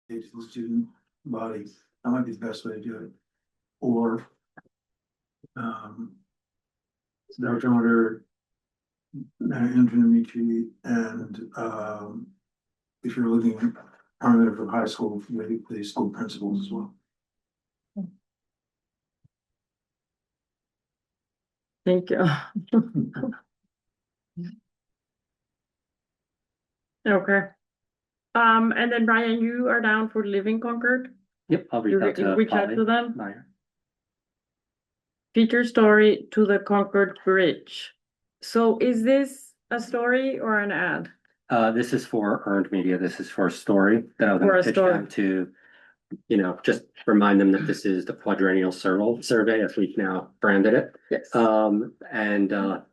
to the student body, that might be the best way to do it. Or, Dr. Hunter, intermediate, and, if you're looking at permanent from high school, maybe the school principals as well. Thank you. Okay. And then Brian, you are down for Living Concord? Yep, I'll You reach out to them? Feature story to the Concord Bridge. So is this a story or an ad? This is for earned media. This is for a story that I was For gonna a pitch story. them to, just remind them that this is the quadrennial survey, as we've now branded it. Yes. And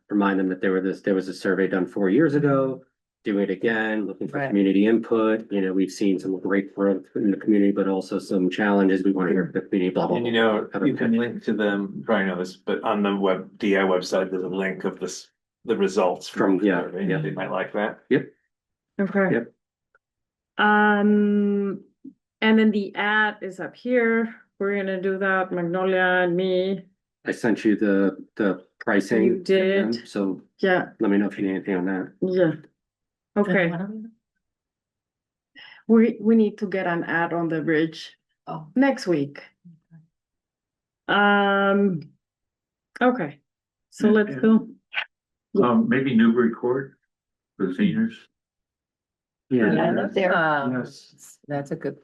remind them that there was a survey done 4 years ago, doing it again, looking for Right. community input. We've seen some great growth in the community, but also some challenges. We want to hear from the community, blah, blah, And blah. you can link to them, you probably know this, but on the DI website, there's a link of the results from the survey. yeah. They might like that. Okay. Yep. And then the ad is up here. We're gonna do that, Magnolia and me. I sent you the pricing. You did. So Yeah, let me know if you need anything on that. yeah. Okay, we need to get an ad on the bridge Oh. next week. Okay, so Yeah, let's yeah. go. Maybe Newbury Court for the seniors. Yeah. Yes, That's a good.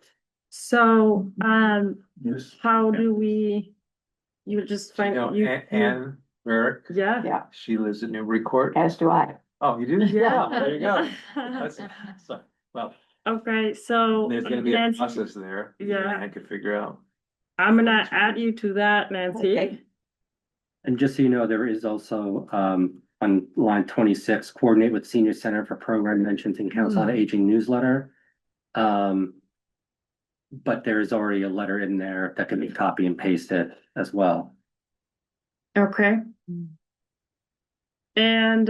So, yes. how do we? You just find you. Anne Merrick, Yeah. Yeah, she lives at Newbury Court. as do I. Oh, you do? Yeah. Oh, there you go. That's, so, well, Okay, so there's gonna be a Nancy, process there. Yeah. I could figure out. I'm gonna add you to that, Nancy. Okay. And just so you know, there is also on line 26, coordinate with Senior Center for Program Mentions and Council on Aging newsletter. But there is already a letter in there that can be copy and pasted as well. Okay. And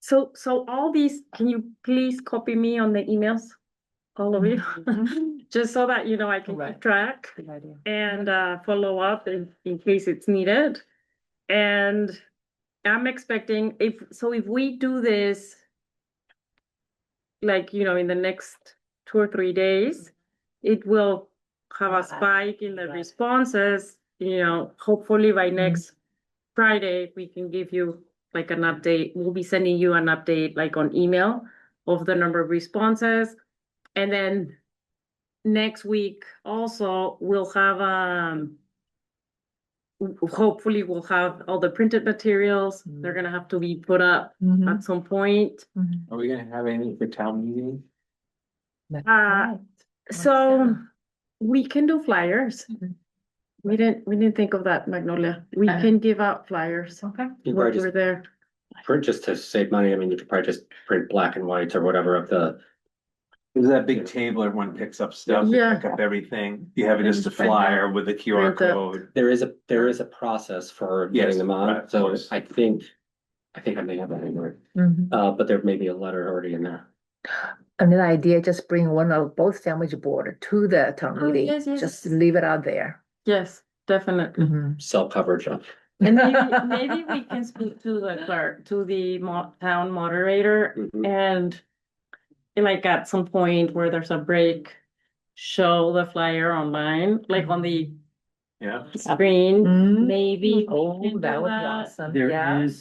so all these, can you please copy me on the emails? All of you, just so that I can keep Right. track Good idea. and follow up in case it's needed. And I'm expecting if we do this, like, in the next 2 or 3 days, it will have a spike in the Right. responses, hopefully by next Friday, we can give you like an update. We'll be sending you an update like on email of the number of responses. And then next week also we'll have hopefully we'll have all the printed materials. They're gonna have to be put up at some point. Are we gonna have anything for town meeting? So we can do flyers. We didn't think of that, Magnolia. We can give out flyers. Okay. You We're probably just there. print just to save money. I mean, you could probably just print black and white or whatever of the. There's that big table, everyone picks up stuff, they Yeah. pick up everything. You have it just a flyer with the QR Print up. code. There is a process for Yes, getting them right, on, of so course. I think I may have that anywhere. Mhm. But there may be a letter already in there. Another idea, just bring one of both sandwich board to the town Oh, meeting, yes, yes. just leave it out there. Yes, definitely. Cell coverage of. And maybe we can speak to the clerk, to the town moderator, Mhm. and like at some point where there's a break, show the flyer online, like on the Yeah. screen, Mhm. maybe. we Oh, can do that would be awesome. There Yeah. is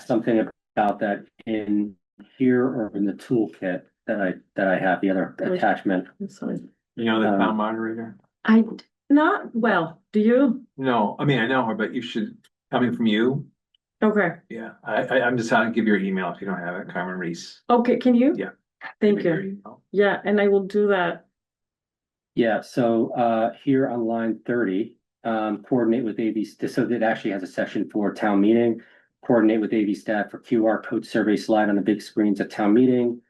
something about that in here or in the toolkit that I have, the other Which- attachment. I'm sorry. You know the town moderator? Not well, do you? No, I mean, I know her, but you should, coming from you, Okay, yeah, I'm just trying to give your email if you don't have it, Carmen Reese. okay, can you? Yeah. Thank Give me your you. email. Yeah, and I will do that. Yeah, so here on line 30, coordinate with AV, so it actually has a section for town meeting. Coordinate with AV staff for QR code survey slide on the big screens at town meeting.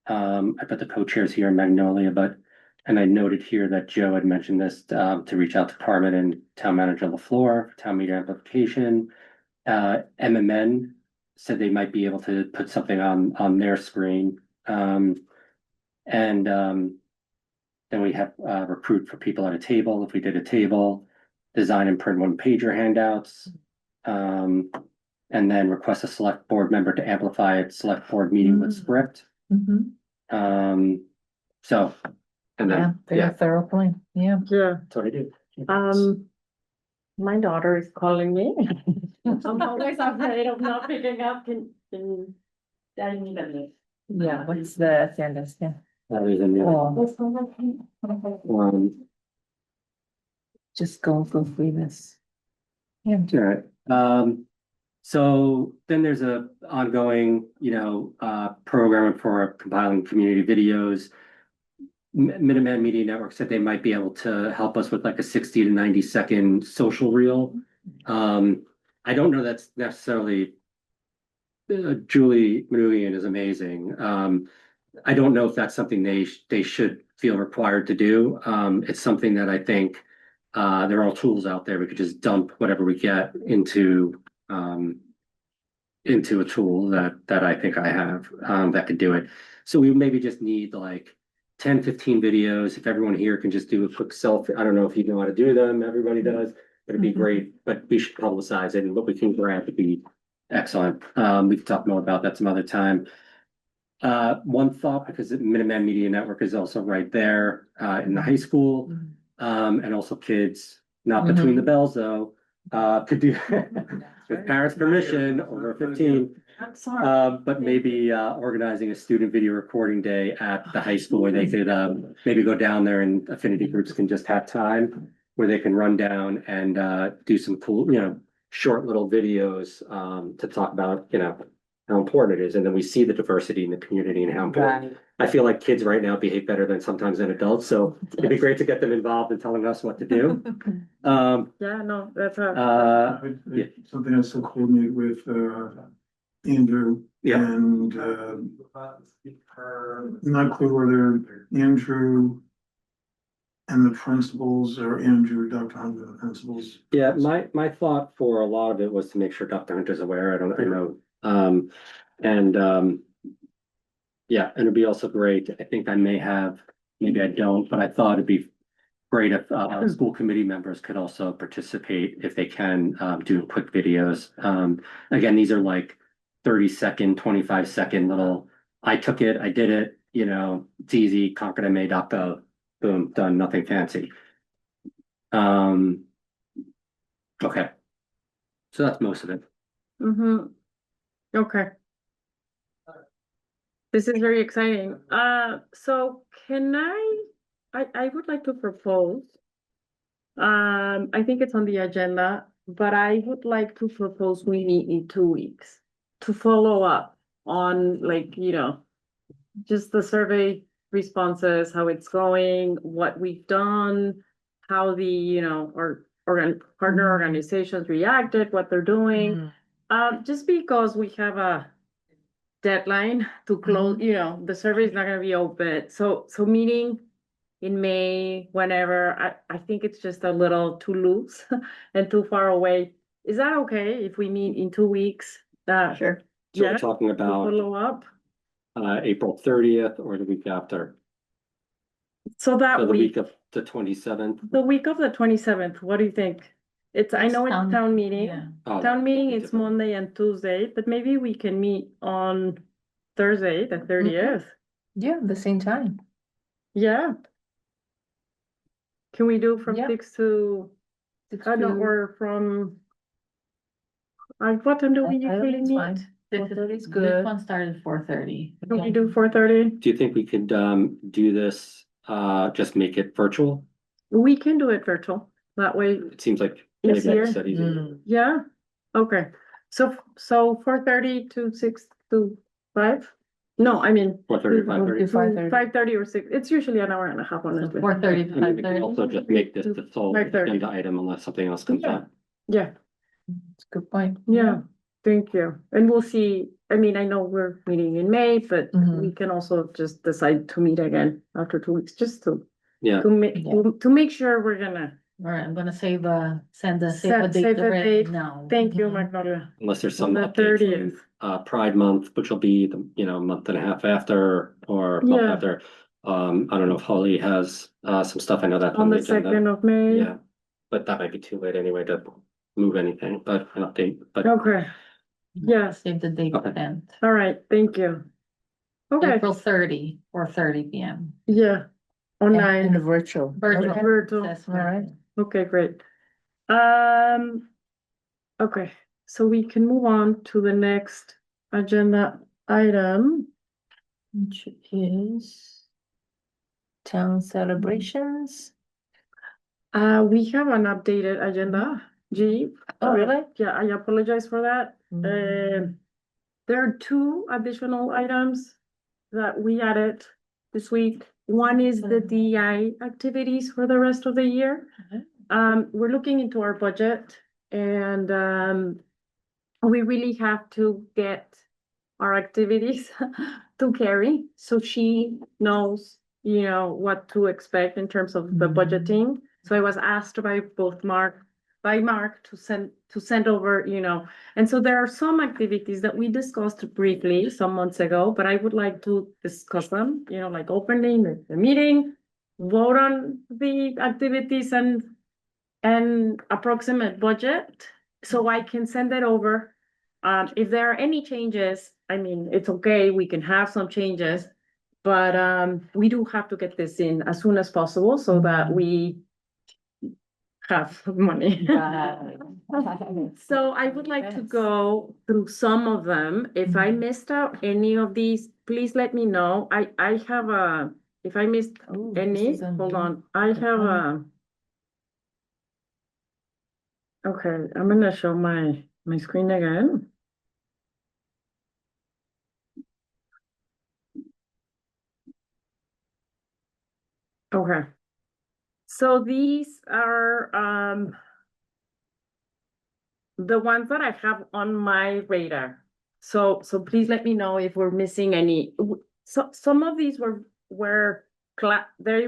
I put the co-chairs here in Magnolia, and I noted here that Joe had mentioned this to reach out to Carmen and Town Manager LaFleur for town meeting amplification. MMN said they might be able to put something on their screen. And Then we have recruit for people at a table, if we did a table, design and print one pager handouts. And then request a select board member to amplify its select board meeting with script. Mhm. So, and Yeah, then, very yeah, thorough plan, yeah. Yeah, that's what I do. my daughter is calling me. I'm always afraid of not picking up, I need a minute. Yeah, what's the agenda, yeah. That is a new, Oh, just go through this. Yeah. all right. So then there's a ongoing, program for compiling community videos. Minuteman Media Network said they might be able to help us with like a 60 to 90-second social reel. I don't know that's necessarily Julie Manugian is amazing. I don't know if that's something they should feel required to do. It's something that I think there are all tools out there. We could just dump whatever we get into a tool that I think I have that could do it. So we maybe just need like 10, 15 videos. If everyone here can just do a quick selfie. I don't know if you know how to do them. Everybody does. It'd be great, but we should publicize it, and what we can grant would be excellent. We can talk more about that some other time. One thought, because the Minuteman Media Network is also right there in the high school, and also kids, not between the bells though, could do with parents' permission over 15. I'm sorry. But maybe organizing a student video recording day at the high school where they could maybe go down there, and affinity groups can just have time where they can run down and do some cool, short little videos to talk about, how important it is. And then we see the diversity in the community and how important. Right. I feel like kids right now behave better than sometimes than adults. So it'd be great to get them involved in telling us what to do. Yeah, no, that's Yeah. Something I still coordinate with Andrew Yeah. and not clear whether Andrew and the principals or Andrew, Dr. Hunter, and the principals. Yeah, my thought for a lot of it was to make sure Dr. Hunter's aware. I know. Yeah, and it'd be also great. I think I may have, maybe I don't, but I thought it'd be great if school committee members could also participate if they can, do quick videos. Again, these are like 30-second, 25-second little, I took it, I did it, it's easy, concordma.gov, boom, done, nothing fancy. Okay. So that's most of it. okay. This is very exciting. So can I would like to propose. I think it's on the agenda, but I would like to propose we meet in 2 weeks to follow up on just the survey responses, how it's going, what we've done, how the, our partner organizations reacted, what they're doing. Just because we have a deadline to close, the survey is not gonna be open. So meeting in May, whenever, I think it's just a little too loose and too far away. Is that okay if we meet in 2 weeks? Sure. So we're Yeah, talking to about follow up. April 30th or the week after. So So that the week week, of the 27th. the week of the 27th, what do you think? I know it's town meeting. Yeah. Oh, Town meeting is different. Monday and Tuesday, but maybe we can meet on Thursday, the 30th. Yeah, the same time. Yeah. Can we do from Yeah. 6 to, or from? What time do we I usually think it's meet? fine. 4:30 is This good. one started at 4:30. Can we do 4:30? Do you think we could do this, just make it virtual? We can do it virtual. That way, It seems like maybe Easier. like I said, easier. yeah, okay. So 4:30 to 6 to 5? No, I mean. 4:30, 5:30. 5:30. 5:30 or 6, it's usually an hour and a half, honestly. 4:30 to I mean, we can also 5:30. just make this the sole 5:30. agenda item unless something else comes up. Yeah, It's a good point. yeah, thank you. And we'll see, I mean, I know we're meeting in May, but Mhm. we can also just decide to meet again after 2 weeks, just to. Yeah. To make sure we're gonna, All right, I'm gonna save save a Save date a date. now. thank you, Mhm. Magnolia. Unless there's On some the update 30th. from Pride Month, which will be the, month and a half after or month Yeah. after. I don't know if Holly has some stuff. I know that's On the agenda. 2nd of May. Yeah, but that might be too late anyway to move anything, but an update, but Okay, yes, Save the date Okay. then. all right, thank you. Okay, April 30 or 30 p.m. yeah, online. And the virtual. Virtual. Okay. Virtual. Assessment. All right. Okay, great. Okay, so we can move on to the next agenda item. Which is town celebrations. We have an updated agenda, G. Oh, really? Yeah, I apologize for that. There are 2 additional items that we added this week. One is the DEI activities for the rest of the year. We're looking into our budget and, we really have to get our activities to Carrie, so she knows, what to expect in terms of the budgeting. So I was asked by Mark to send over, and so there are some activities that we discussed briefly some months ago, but I would like to discuss them, like opening the meeting, vote on the activities and approximate budget, so I can send it over. If there are any changes, I mean, it's okay, we can have some changes, but we do have to get this in as soon as possible so that we have money. So I would like to go through some of them. If I missed out any of these, please let me know. I have if I missed Oh, any, this is hold new. on, I have okay, I'm gonna show my screen again. Okay. So these are the ones that I have on my radar. So please let me know if we're missing any. So some of these they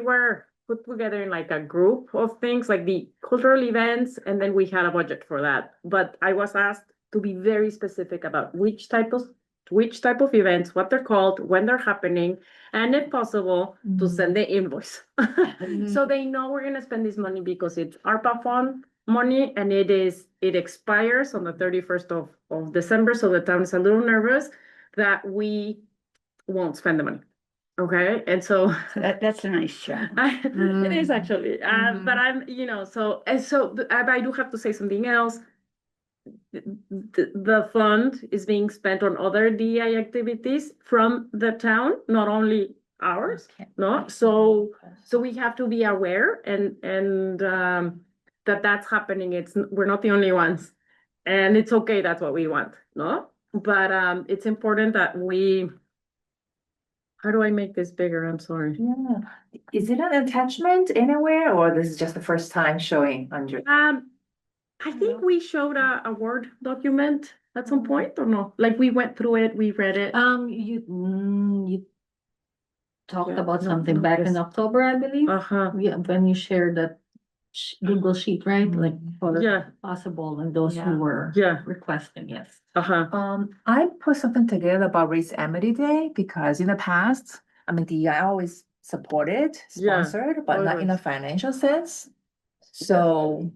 were put together in like a group of things, like the cultural events, and then we had a budget for that. But I was asked to be very specific about which type of events, what they're called, when they're happening, and if possible, to send the invoice. So they know we're gonna spend this money because it's ARPA fund money and it expires on the 31st of December. So the town is a little nervous that we won't spend the money. Okay, and so That's a nice job. it is actually, but I'm, I do have to say something else. The fund is being spent on other DEI activities from the town, not only ours, no? So we have to be aware and that's happening. We're not the only ones. And it's okay, that's what we want, no? But it's important that how do I make this bigger? I'm sorry. Yeah. Is it an attachment anywhere or this is just the first time showing on your? I think we showed a Word document at some point or no? Like we went through it, we read it. You talked Yeah, about no, something no, back yes. in October, I believe. Uh-huh, Yeah, when you shared that Google sheet, right? Like for yeah, possible and those who Yeah. were yeah, requesting, yes. uh-huh, I put something together about Race Amity Day because in the past, I mean, I always supported, Yeah, sponsored, but not in a always. financial sense. So,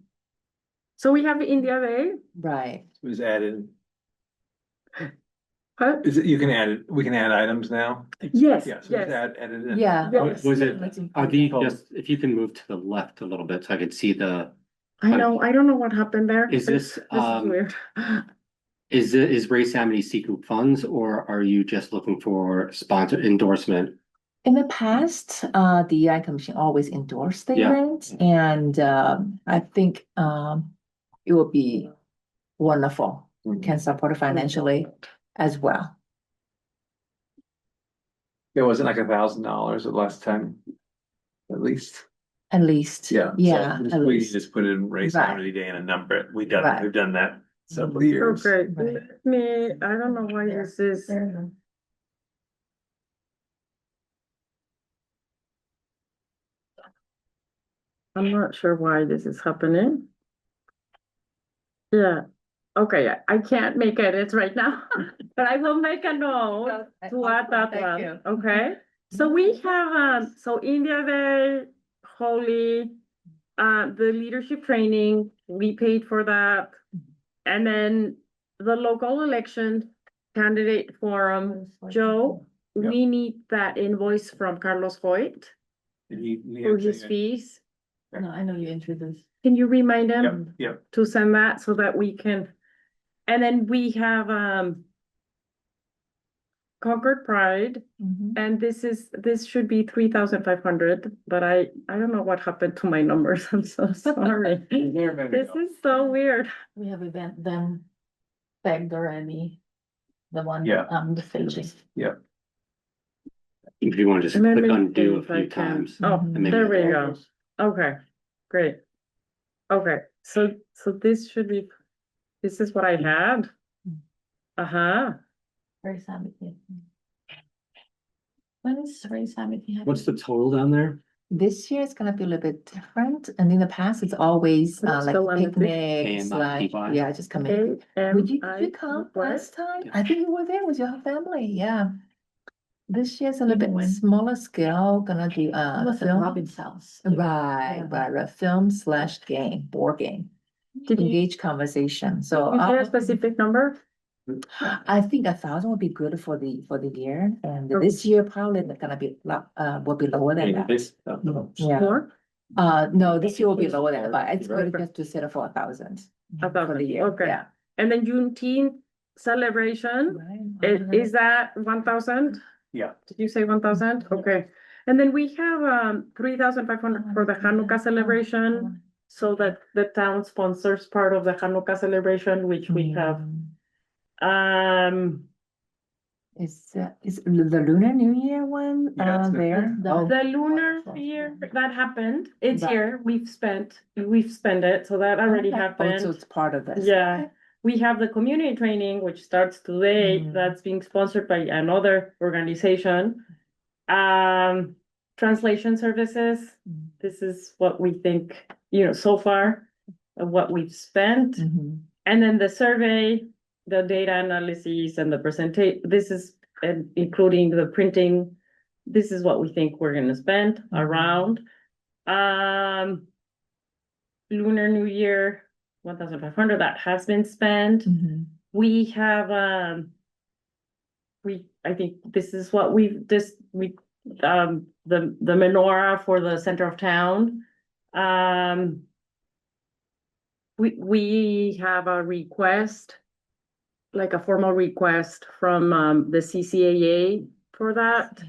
So we have India Day. right. It was added, Huh? we can add items now? Yes, Yeah, so it's yes. added in. Yeah. Yes. was it, Let's are include these both. just, if you can move to the left a little bit so I could see I don't know what happened there. Is this, This is weird. is Race Amity seeking funds or are you just looking for sponsor endorsement? In the past, the DEI Commission always endorsed the Yeah. event, and I think it would be wonderful. Can support it financially as well. It wasn't like $1,000 the last time, at least. At least, Yeah. yeah, So at we least. just put in race Right. Amity Day and a number. We've Right. done that several years. Okay, Right. let me, I don't know why this is. I'm not sure why this is happening. Yeah, okay, I can't make edits right now, but I will make a note to add that Thank one, you. okay? So we have, so India Day, Holy, the leadership training, we paid for that. And then the local election candidate forum, Joe, we need that invoice from Carlos Hoyt for his fees. No, I know you introduced. Can you remind Yep, him yep. to send that so that we can? And then we have, Concord Pride, Mhm. and this should be 3,500, but I don't know what happened to my numbers. I'm so sorry. This is so weird. We have event them pegged already. The one, Yeah. the staging. If you want to just Let click me undo see a if I few can- times. Oh, Mhm. maybe there we that'll- go. Okay, great. Okay, so this should be, this is what I had. Uh-huh. Very Summit. When is Very Summit? What's the total down there? This year it's gonna be a little bit different, and in the past, it's always What's like the one with the picnics, like, AMI? yeah, just come in. Did you come what? last time? Yeah. I think you were there with your family, yeah. This year's a little Even bit when- smaller scale, gonna do It was at film. Robin's house. Right, Yeah. right, film slash game, board game, Did you, engage conversation, so. you say a specific number? I think 1,000 would be good for the year, and Okay. this year probably not gonna be, will be lower than that. Yeah, More? no, this year will be lower than, but it's good Okay. just to set it for 1,000. For 1,000, the year, okay. yeah. And then Juneteenth celebration, Right. is that 1,000? Yeah. Did you say 1,000? Okay. And then we have 3,500 for the Hanukkah celebration, so that the town sponsors part of the Hanukkah celebration, which we have. Is the Lunar New Year one, Yeah, it's the- there? the- Oh, The lunar wonderful. year, that happened, it's Right. here, we've spent it, so that already okay. Oh, so happened. it's part of this. Yeah. Okay. We have the community training, which starts today, Mm. that's being sponsored by another organization. Translation services, Mm. this is what we think, so far, of what we've spent. Mhm. And then the survey, the data analysis and the this is including the printing. This is what we think we're gonna spend around. Lunar New Year, 1,500, that has been spent. Mhm. We have, I think this is what the menorah for the center of town. We have a request, like a formal request from, the CCAA for that.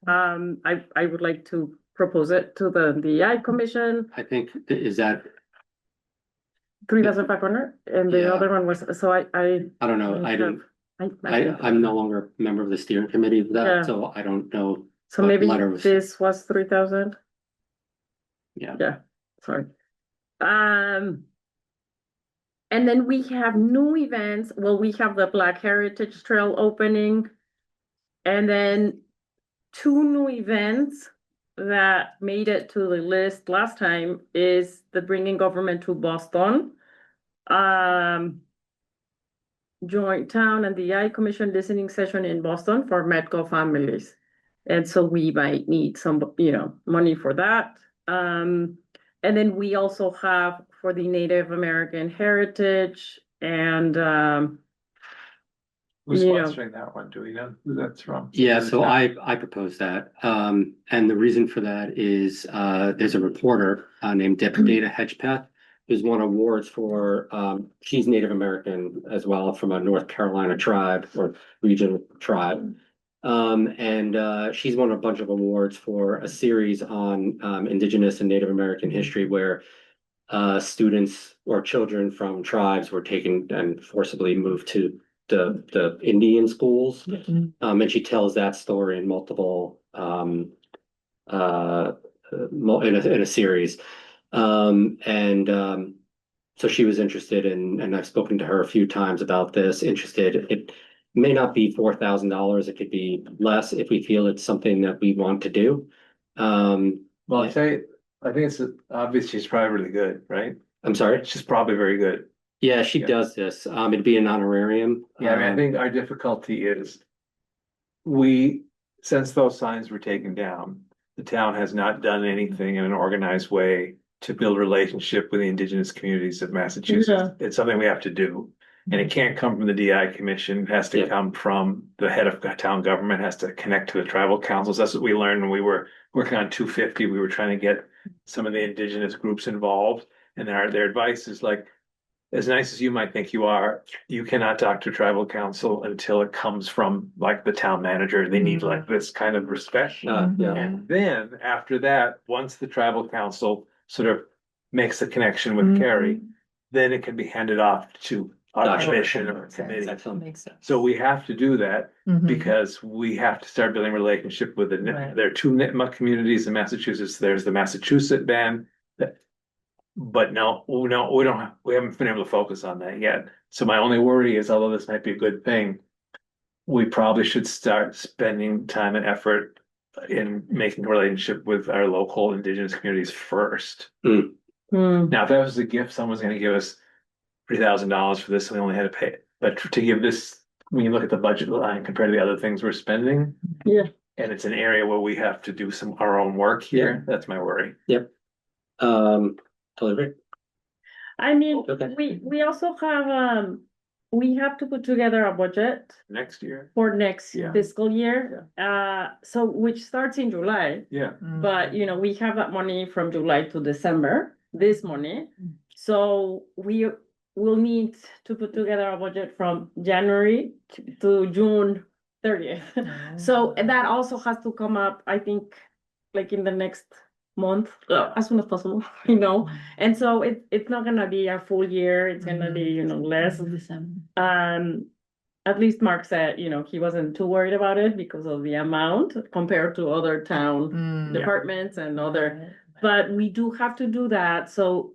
I would like to propose it to the DEI commission, I think, is that, 3,500, and the Yeah. other one was, so I. I don't know, I'm no longer a member of the steering committee of Yeah. that, so I don't know. So what maybe letter was- this was 3,000, Yeah, sorry. And then we have new events, well, we have the Black Heritage Trail opening. And then 2 new events that made it to the list last time is the Bringing Government to Boston. Joint Town and the DEI Commission listening session in Boston for Medco families. And so we might need some, money for that. And then we also have for the Native American heritage and, Who's you know. sponsoring that one? Do we know who that's from? yeah, so I proposed that, and the reason for that is, there's a reporter, named Data Hedgepeth, who's won awards for, she's Native American as well, from a North Carolina tribe or region tribe. And she's won a bunch of awards for a series on Indigenous and Native American history where students or children from tribes were taken and forcibly moved to the Indian schools. Mhm. And she tells that story in multiple in a series. So she was interested in, and I've spoken to her a few times about this, interested. It may not be $4,000, it could be less if we feel it's something that we want to do. Well, I think it's obvious she's probably really good, right? I'm sorry. She's probably very good. Yeah, she Yeah. does this. It'd be an honorarium. Yeah, I mean, I think our difficulty is we since those signs were taken down, the town has not done anything in an organized way to build relationship with the indigenous communities of Massachusetts. Yeah. It's something we have to do. And it can't come from the DI commission, it has to Yeah. come from the head of town government, has to connect to the tribal councils. That's what we learned when we were working on 250. We were trying to get some of the indigenous groups involved. And their advice is like, as nice as you might think you are, you cannot talk to tribal council until it comes from like the town manager. They need like this kind of respect. Yeah. And then after that, once the tribal council sort of makes the connection with Carrie, then it can be handed off to our Gotcha. commission or Makes sense. committee. Excellent. Makes sense. So we have to do that Mhm. because we have to start building relationship with Right. there are two Nipmuc communities in Massachusetts. There's the Massachusetts band that, but no, we haven't been able to focus on that yet. So my only worry is, although this might be a good thing, we probably should start spending time and effort in making a relationship with our local indigenous communities first. Hmm. Now, if that was a gift, someone's gonna give us $3,000 for this, and we only had to pay it. But to give this, when you look at the budget line compared to the other things we're spending. Yeah. And it's an area where we have to do our own work here, that's my worry. Totally agree. I mean, Okay. we also have, we have to put together a budget Next year, for next Yeah. fiscal year. So which starts in July, yeah, but you know, we have that money from July to December, this money. So we will need to put together a budget from January to June 30th. So and that also has to come up, I think, like in the next month, as soon as possible, you know. And so it's not gonna be a full year, it's gonna be, you know, less. At least Mark said, you know, he wasn't too worried about it because of the amount compared to other town departments and other, but we do have to do that so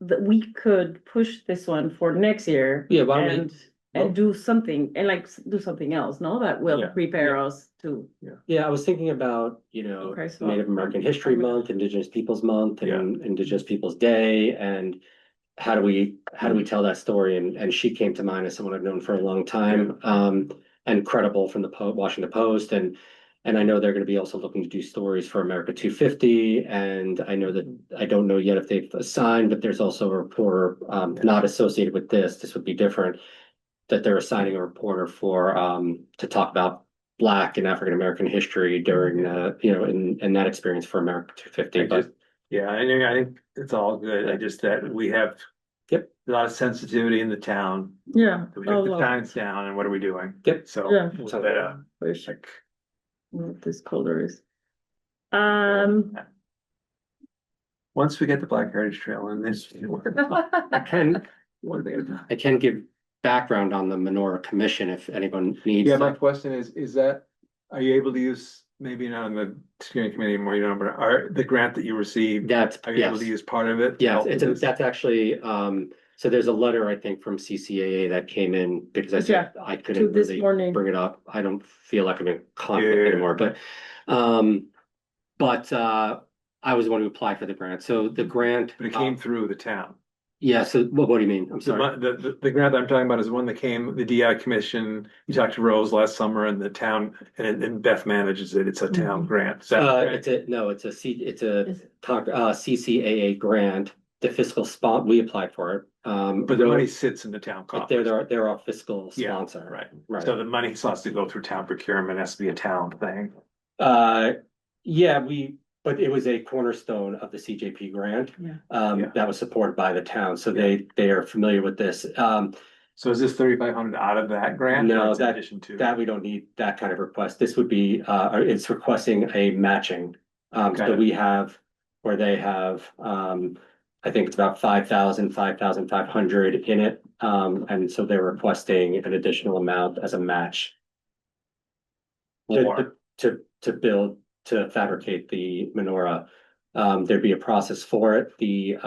that we could push this one for next year. Yeah, why don't we- And do something, and like do something else, no, that will Yeah. prepare us to. Yeah, I was thinking about, Okay, so- Native American History Month, Indigenous Peoples Month, and Indigenous Peoples Day, and how do we tell that story? And she came to mind as someone I've known for a long time, and credible from the Washington Post, and I know they're going to be also looking to do stories for America 250, and I know that I don't know yet if they've assigned, but there's also a reporter not associated with this. This would be different. That they're assigning a reporter for to talk about Black and African American history during in that experience for America 250. But yeah, I think it's all good. I just that we have a lot of sensitivity in the town. Yeah. We have the times down, and what are we doing? Yep. So Yeah. we better, like, What this color is. once we get the Black Heritage Trail in this. I can What are they gonna do? I can give background on the Menorah Commission if anyone needs. Yeah, my that. question is that, are you able to use, maybe not on the steering committee anymore, you know, but are the grant that you received, That's are you able to use part of it? to Yes, help with this? that's actually, so there's a letter, I think, from CCAA that came in because I said I couldn't this really morning. bring it up. I don't feel like I'm in conflict Yeah. anymore, but I was the one who applied for the grant. So the grant. But it came through the town. Yeah, so what do you mean? I'm sorry. The grant that I'm talking about is the one that came, the DI commission, you talked to Rose last summer and the town, and Beth manages it, it's a town grant. Is that correct? It's a CCAA grant, the fiscal spot, we applied for it. But the money sits in the town But coffers. they're our fiscal Yeah, sponsor. right. So the money still has to go through town procurement, has to be a town thing. But it was a cornerstone of the CJP grant. Yeah. That was supported by the town, so they are familiar with this. So is this 3,500 out of that grant? No, or it's in addition to? That we don't need that kind of request. This would be, it's requesting a matching. So we have, where they have, I think it's about 5,500 in it. And so they're requesting an additional amount as a match. More. To build, to fabricate the menorah. There'd be a process for it. It'd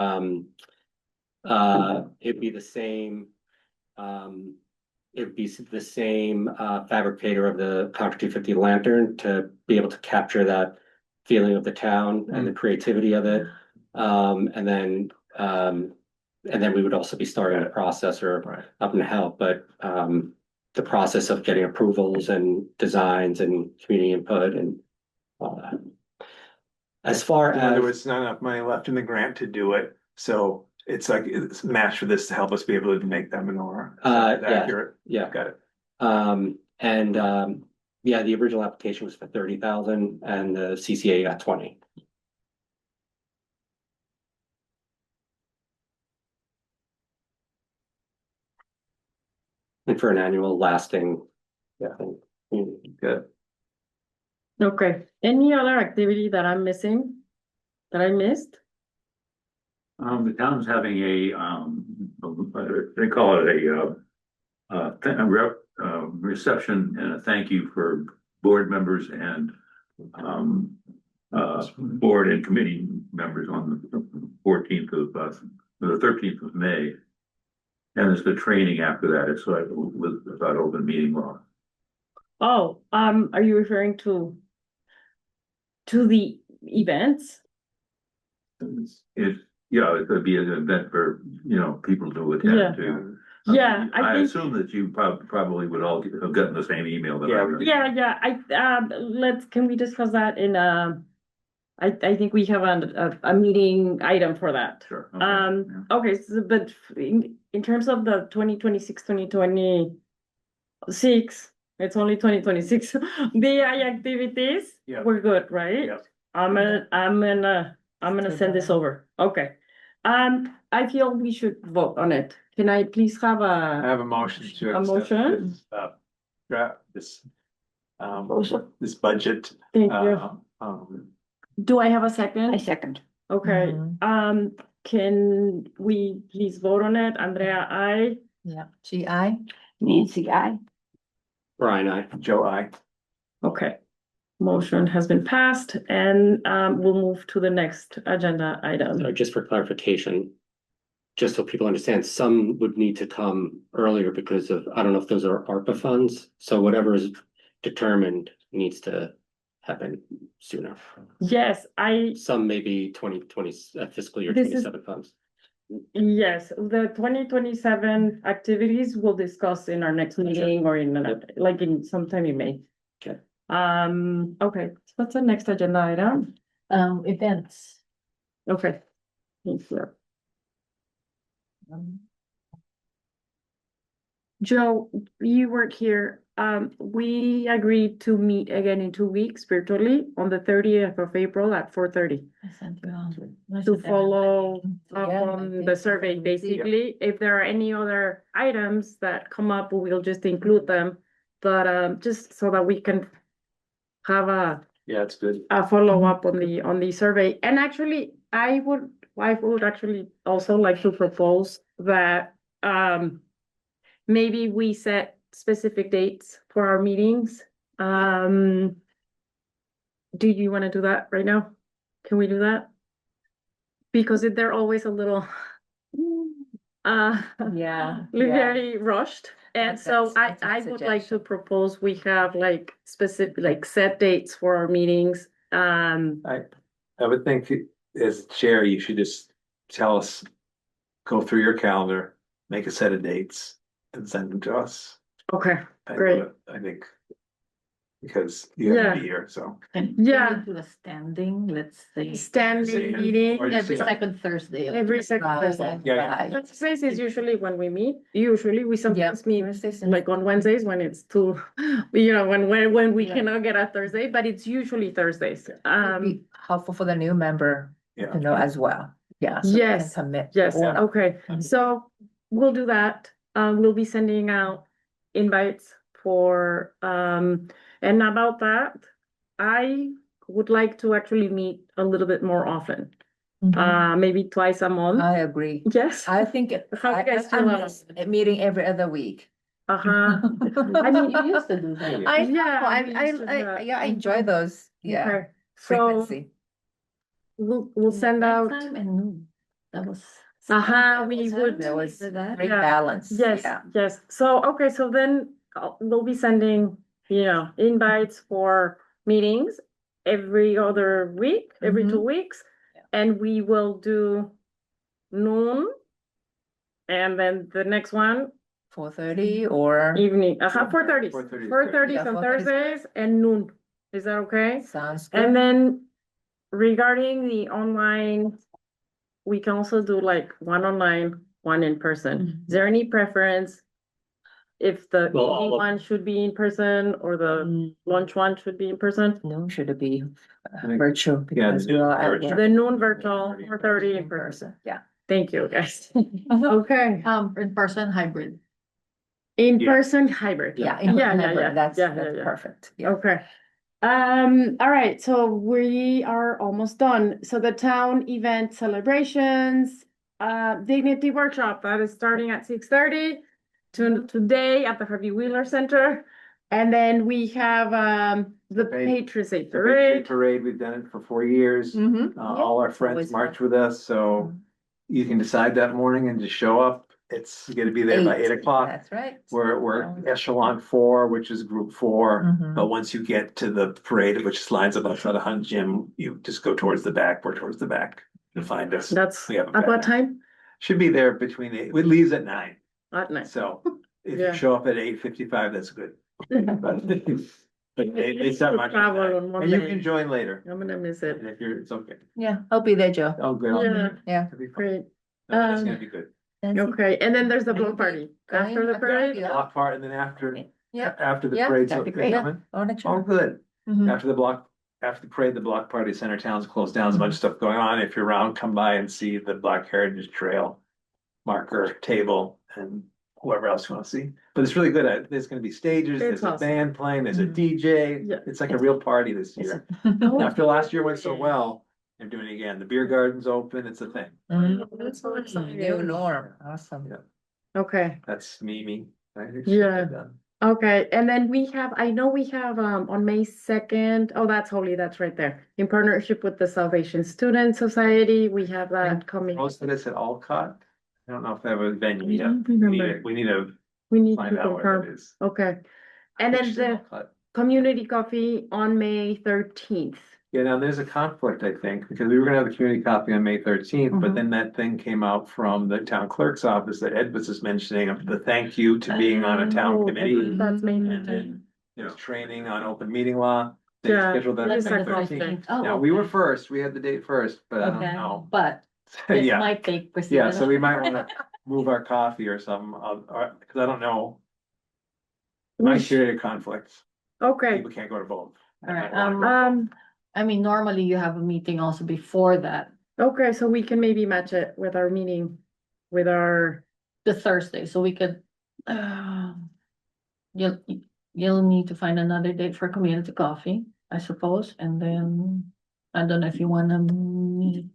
be the same. It'd be the same fabricator of the Contra 250 lantern to be able to capture that feeling of the town and the creativity of it. And then we would also be starting the process or up in help, but the process of getting approvals and designs and community input and all that. As far There as, was not enough money left in the grant to do it, so it's like it's matched for this to help us be able to make that menorah. Is that yeah. accurate? yeah, Got it. yeah, the original application was for 30,000 and the CCA got 20. And for an annual lasting, yeah, thing. Good. Okay, any other activity that I'm missing? That I missed? The town's having they call it a reception and a thank you for board members and board and committee members on the 14th of, the 13th of May. And there's the training after that. It's like without open meeting law. Oh, are you referring to the events? It could be an event for, people to Yeah. attend to. Yeah, I I think, assume that you probably would all have gotten the same email that Yeah, I we got. yeah, can we discuss that in, I think we have a meeting item for that. Sure. Okay, yeah. Okay, so, but in terms of the 2026, it's only 2026, DEI activities, Yeah. we're good, right? Yeah. I'm gonna send this over, okay. I feel we should vote on it. Can I please have I a, have a motion to A accept motion? this, draft, this budget. thank you. Do I have a second? second. Okay, can we please vote on it? Andrea, I. Yeah, GI. Nancy, I. Brian, I. Joe, I. Okay. Motion has been passed and we'll move to the next agenda item. So just for clarification, just so people understand, some would need to come earlier because of, I don't know if those are ARPA funds. So whatever is determined needs to happen sooner. Yes, Some may be 2020 fiscal year This is- 27 funds. yes, the 2027 activities we'll discuss in our next meeting or in like in sometime in May. Okay. Okay, so what's the next agenda item? Events. Okay. Thank you. Joe, you weren't here. We agreed to meet again in 2 weeks virtually on the 30th of April at 4:30 to follow up on the survey, basically. If there are any other items that come up, we'll just include them. But just so that we can have Yeah, it's good. a follow-up on the survey. And actually, I would actually also like to propose that maybe we set specific dates for our meetings. Do you want to do that right now? Can we do that? Because they're always a little Yeah. very rushed. And so That's a I would like to suggestion. propose we have like specific, like set dates for our meetings. I would think as chair, you should just tell us, go through your calendar, make a set of dates and send them to us. Okay, I- Great. I think. Because you have to be here, so. Yeah. Do a standing, let's say. Standing meeting. Or just Every say- second Thursday. of Every second Thursday. Yeah, Thursdays is usually when we meet. Usually we sometimes meet Thursdays and- like on Wednesdays when it's too, when we Yeah. cannot get a Thursday, but it's usually Thursdays. Would be helpful for the new member Yeah. to know as well. Yeah. so they can Yes, Commit. Yes, or- okay, so we'll do that. We'll be sending out invites for, and about that, I would like to actually meet a little bit more often. Mhm. Maybe twice a month. I agree. Yes. I think How you guys I feel about miss a meeting every other week. Uh-huh. I mean, you used to do that. I know, Yeah, we used to do I, that. yeah, I enjoy those, yeah, Okay, so frequency. we'll send out, Nighttime and noon. That was. we would. There was that. great Yeah. balance. Yes, Yeah. yes. So, okay, so then we'll be sending, invites for meetings every other week, every 2 weeks. Yeah. And we will do noon. And then the next one 4:30 or evening, 4:30, 4:30 is 4:30 Yeah, on 4:30 is Thursdays and noon. Is that okay? sounds And good. then regarding the online, we can also do like one online, one in person. Mhm. Is there any preference? If the Well, all evening of- one should be in person or the Mm, lunch one should be in person? No, should it be I think- virtual Yeah, because the we are noon at virtual. work The noon virtual, 4:30 in in person. person, yeah. Thank you, guys. Uh-huh. Okay, In person hybrid. in Yeah. person hybrid. Yeah, that's Yeah. perfect, yeah. Okay. All right, so we are almost done. So the town event celebrations, dignity workshop, that is starting at 6:30 today at the Harvey Wheeler Center. And then we have, the Parade. Patriots Day The Patriot Parade. Parade, we've done it for 4 years. Mhm. All our friends always march fun. with us, so you can decide that morning and just show up. It's gonna be there by 8 o'clock. That's right. We're echelon 4, which is group 4. Mhm. But once you get to the parade, which lines up outside the Hunt Gym, you just go towards the back. We're towards the back to find us. That's We have a at what banner. time? Should be there between it leaves at 9. At night. So if Yeah. you show up at 8:55, that's good. But they start much. Travel on And you Monday. can join later. I'm gonna miss it. And if you're, it's okay. Yeah, I'll be there, Joe. Oh, good. Yeah, Yeah. It'll be fun. great. No, but it's Um, gonna be good. Okay, and then there's the Are you block party going after the after? parade? Yeah. Block part and then after, Yeah. after the Yeah, parade. that'd so be they great. come in? Oh, next Oh, year. good. Mhm. After the parade, the block party, center town's closed down. There's a bunch of stuff going on. If you're around, come by and see the Black Heritage Trail marker table and whoever else you want to see. But it's really good. There's gonna be stages, It's there's a awesome. band playing, there's a Mhm. DJ. Yeah. It's like a real party this It's year. Oh, After last year went so yeah. well, they're doing it again. The beer garden's open. It's a thing. Mhm. That's so exciting. New norm, awesome. Yeah. Okay, That's me. Yeah. okay, and then I know we have, on May 2nd. Oh, that's Holy, that's right there. In partnership with the Salvation Student Society, we have that coming. Most of it's at Alcott. I don't know if they have a venue I yet. don't We need remember. to- We need to We need to find out where confirm. that is. Okay, and then It's the Alcott. community coffee on May 13th. Yeah, now there's a conflict, I think, because we were gonna have the community copy on May 13th, but Mhm. then that thing came out from the town clerk's office that Ed was just mentioning of the thank you to being on a Oh, town I committee. think That's May And 13th. then there's training on open meeting law. They Yeah, scheduled that it is for like the 13th. Oh, Now, we were okay. first, we had the date first, but I don't Okay, know. but this Yeah, might take yeah, precedence. so we might wanna move our coffee or something, cause I don't know. My period of conflicts, Okay, people can't go to vote. Alright, um, normally you have a meeting also before that, okay, so we can maybe match it with our meeting, with our, the Thursday, so we could. You'll, you'll need to find another date for community coffee, I suppose, and then, I don't know if you wanna meet.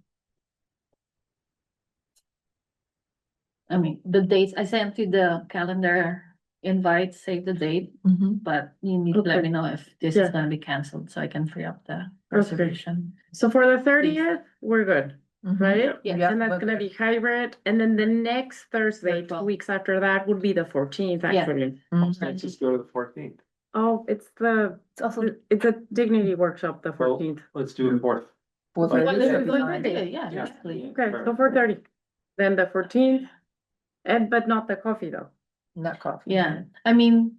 I mean, the dates, I sent you the calendar invite, save the date, Mhm. but you need to let Okay. me know if this Yeah. is gonna be canceled, so I can free up the reservation. so for the 30th, we're good, Mhm. right? Yes. Yeah, And that's but- gonna be hybrid, and then the next Thursday, Virtual. 2 weeks after that, would be the 14th, Yeah. actually. Mhm. Let's just go to the 14th. Oh, it's It's also it's a dignity workshop, the Well, 14th. Let's do the 4th. 4:30 Yeah. should be Well, fine. yeah, Yeah. exactly. Okay, so 4:30, then the 14th, but not the coffee though. Not coffee. Yeah, I mean,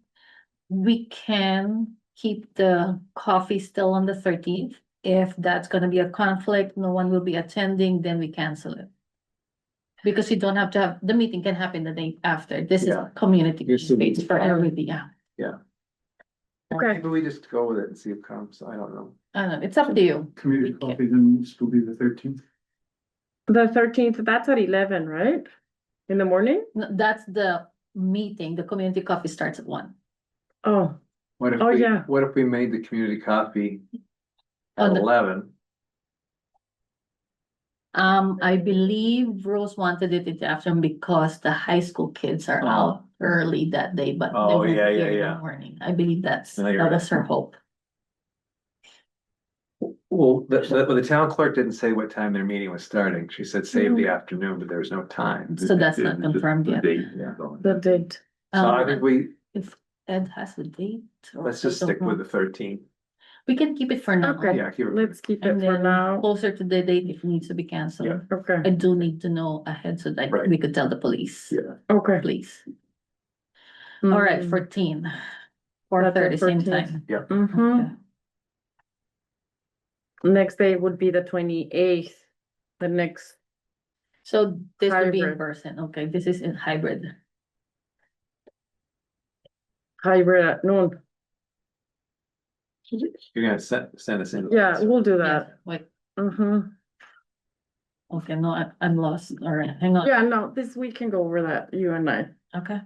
we can keep the coffee still on the 13th. If that's gonna be a conflict, no one will be attending, then we cancel it. Because you don't have to have, the meeting can happen the day after. This is Yeah. community You're still- space for everybody, yeah. Okay. Maybe we just go with it and see if it comes, I don't know. I don't know, it's up to you. Community Okay. coffee then still be the 13th. The 13th, that's at 11, right? In the morning? No, that's the meeting, the community coffee starts at 1. Oh, What if Oh, we, yeah. what if we made the community coffee On at the- 11? I believe Rose wanted it in the afternoon because the high school kids are Oh. out early that day, but they Oh, won't be yeah, here yeah, in yeah. the morning. I believe that No, you're was her hope. Well, the town clerk didn't say what time their meeting was starting. She said save the afternoon, but there was no time. So that's not confirmed The yet. date, Yeah. the date. So I think we, If Ed has the date. or let's I just don't stick with know. the 13th. We can keep it for now. Okay. Yeah, keep it. Let's keep it And for then now. closer to the date if it needs to be canceled. Okay, I do need to know ahead so that Right. we could tell the police, Yeah. okay. please. All right, Mm. 14. That's the 4:30, same 14th. time. Mhm. Next day would be the 28th, the next, So this would be in Hybrid. person, okay, this is in hybrid. hybrid at noon. You're gonna send us in. Yeah, we'll do Yeah, that. wait, Mm-hmm. okay, no, I'm lost, all right, hang on, Yeah, no, we can go over that, you and I. okay,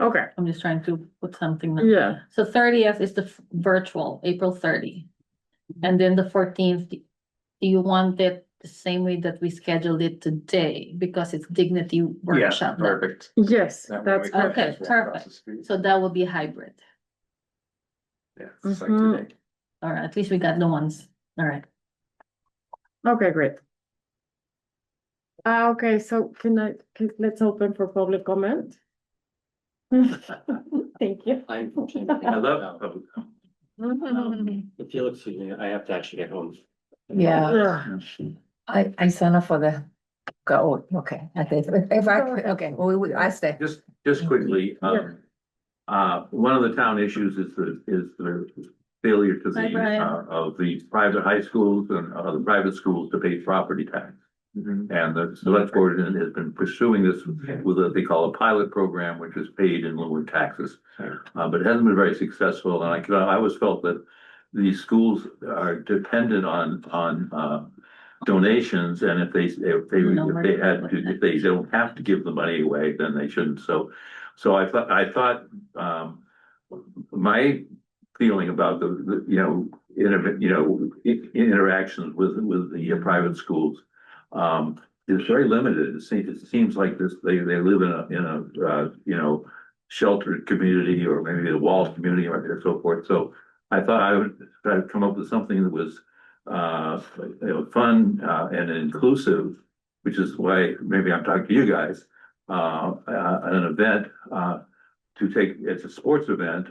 Okay, I'm just trying to put something. down. yeah, So 30th is the virtual, April 30. And then the 14th, do you want it the same way that we scheduled it today? Because it's dignity Yeah, workshop. perfect. yes, That way that's we can perfect. Okay, just walk across perfect. the street. So that will be hybrid. Yeah, it's like Mhm. today. All right, at least we got the ones. All right. Okay, great. Okay, so let's open for public comment. Thank you. I love public comment. If you'll excuse me, I have to actually get home. Yeah, Yeah. I sign up for the, go, okay, if I, okay, I stay. Just quickly, one of the town issues is the failure to Hi, Brian. of the private high schools and the private schools to pay property tax. Mhm. And the select board has been pursuing this with what they call a pilot program, which is paid in lieu of taxes. But it hasn't been very successful, and I always felt that these schools are dependent on donations, and if they don't have to give the money away, then they shouldn't. So I thought, my feeling about interactions with the private schools is very limited. It seems like they live in a sheltered community, or maybe a walled community, or so forth. So I thought I would try to come up with something that was fun and inclusive, which is why maybe I'm talking to you guys. An event it's a sports event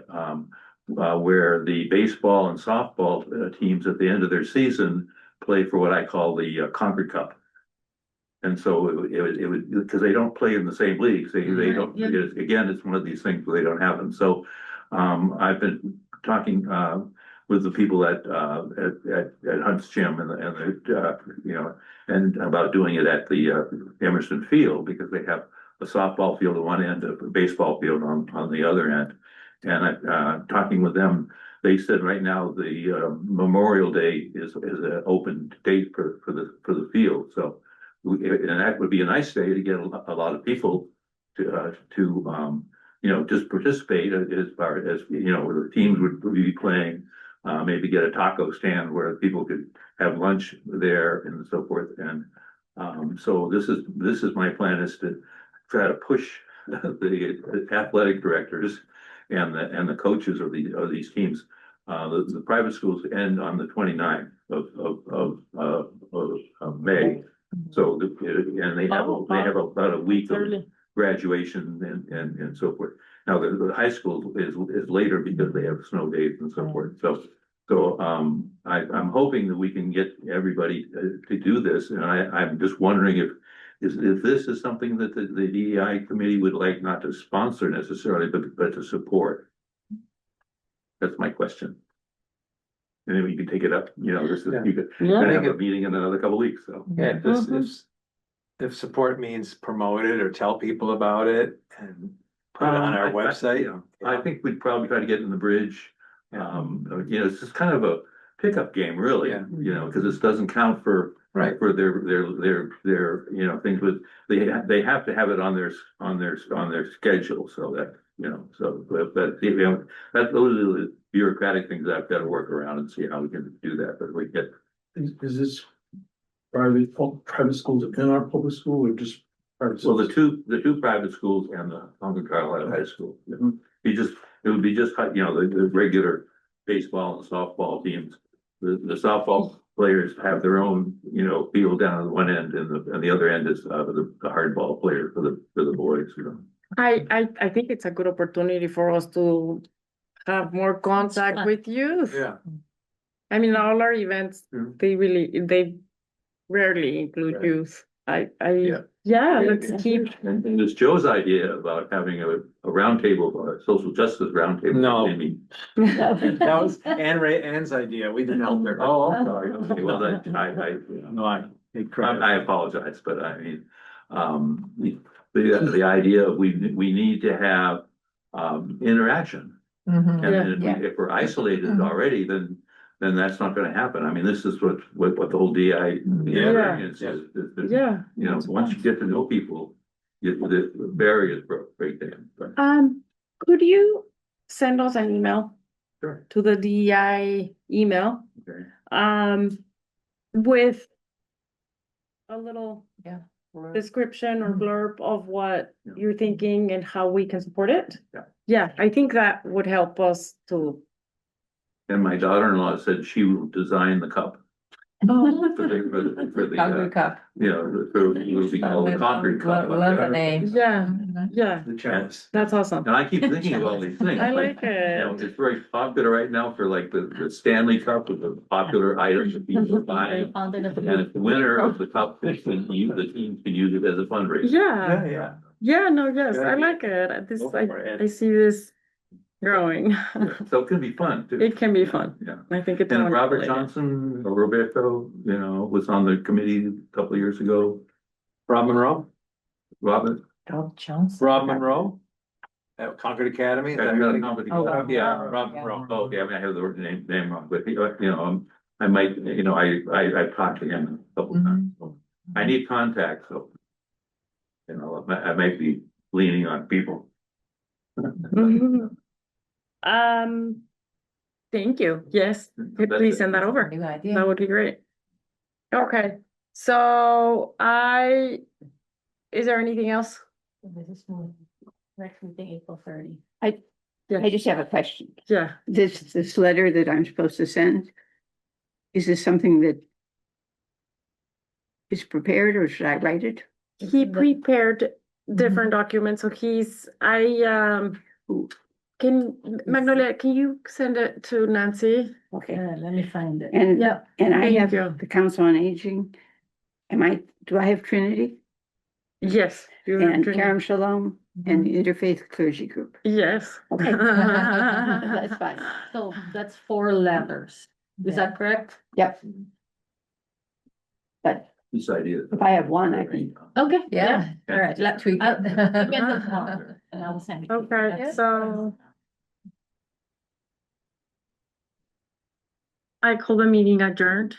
where the baseball and softball teams at the end of their season play for what I call the Concord Cup. And so it would, because they don't play in the same leagues, they don't, Yeah. again, it's one of these things where they don't have them. So I've been talking with the people at Hunt's Gym and about doing it at the Emerson Field, because they have a softball field at one end, a baseball field on the other end. And talking with them, they said right now the Memorial Day is an open date for the field. So and that would be a nice day to get a lot of people to just participate as far as, where the teams would be playing, maybe get a taco stand where people could have lunch there and so forth. And so this is my plan, is to try to push the athletic directors and the coaches of these teams. The private schools end on the 29th of May. So, and they have about a week of Early. graduation and so forth. Now, the high school is later because they have snow days and so forth. So I'm hoping that we can get everybody to do this. And I'm just wondering if this is something that the DEI committee would like, not to sponsor necessarily, but to support. That's my question. And then we can take it up, you could Yeah. have a meeting in another couple of weeks, so. Yeah, Mhm. if support means promote it or tell people about it and put it on our website. I think we'd probably try to get in the bridge. It's just kind of a pickup game, really, Yeah. Because this doesn't count for their things with, they have to have it on their schedule, so that, that those are the bureaucratic things I've got to work around and see how we can do that, but we get. Is this private schools in our public school or just private? Well, schools? the two private schools and the Concord Carlisle High School. It would be just, the regular baseball and softball teams. The softball players have their own, field down at one end, and the other end is the hardball player for the boys, I think it's a good opportunity for us to have more contact fun. with youth. Yeah. I mean, all our events, Mhm. they rarely include Right. youth. let's keep, And there's Joe's idea about having a roundtable, a social justice roundtable. No. Maybe. That was Ann's idea. We didn't help her. Oh, I'm sorry. Okay, well, No, I take credit. I apologize, but I mean, the idea of we need to have, interaction. Mhm. And Yeah. if we're isolated already, then that's not gonna happen. I mean, this is what the whole DI experience is. yeah. You know, once you get to know people, the barriers break down. Could you send us an email Sure. to the DEI email, Okay. with a little Yeah. description or blurb of what Yeah. you're thinking and how we can support it? Yeah. Yeah, I think that would help us to. And my daughter-in-law said she will design the cup for the Concrete cup. you know, for the concrete cup. Love the name. Yeah, yeah, The chance. that's awesome. And I keep thinking of all these things. I like You know, it. it's very popular right now for like the Stanley Cup with the popular items that people buy. And if the winner of the cup, the team can use it as a fundraiser. Yeah, Yeah. yeah, no, yes, Good I idea. like it. This, Go for it. I see this growing. So it can be fun too. It can be fun. Yeah. I think it's. And wonderful Robert idea. Johnson or Roberto, you know, was on the committee a couple of years ago. Rob Monroe? Robert. Rob Johnson. Rob Monroe? At Concord Academy? Is that I've got a right? company. Oh, wow. Yeah, Oh, Rob yeah. Monroe. Oh, okay, I mean, I have the name wrong, but you know, I might, you know, I've talked to him a couple of times. So I need contact, so. You know, I might be leaning on people. Mhm. Thank you. Yes, That's please it. send that over. New idea. That would be great. Okay, so is there anything else? Next meeting, April 30. I just have a question. Yeah, This letter that I'm supposed to send, is this something that is prepared or should I write it? he prepared different documents, so can Magnolia, can you send it to Nancy? Okay. Let me find it. And, Yeah, and I thank have you. the Council on Aging. Do I have Trinity Yes. you're and doing- Kerem Shalom and the Interfaith Clergy Group? Yes. Okay. That's fine. So that's 4 letters. Is that correct? Yep. But This idea. if I have one, I can. Okay. Yeah. All right. Let tweak I'll- it. I'll get the form, and I'll send it. to you. Okay, That's- so I call the meeting adjourned.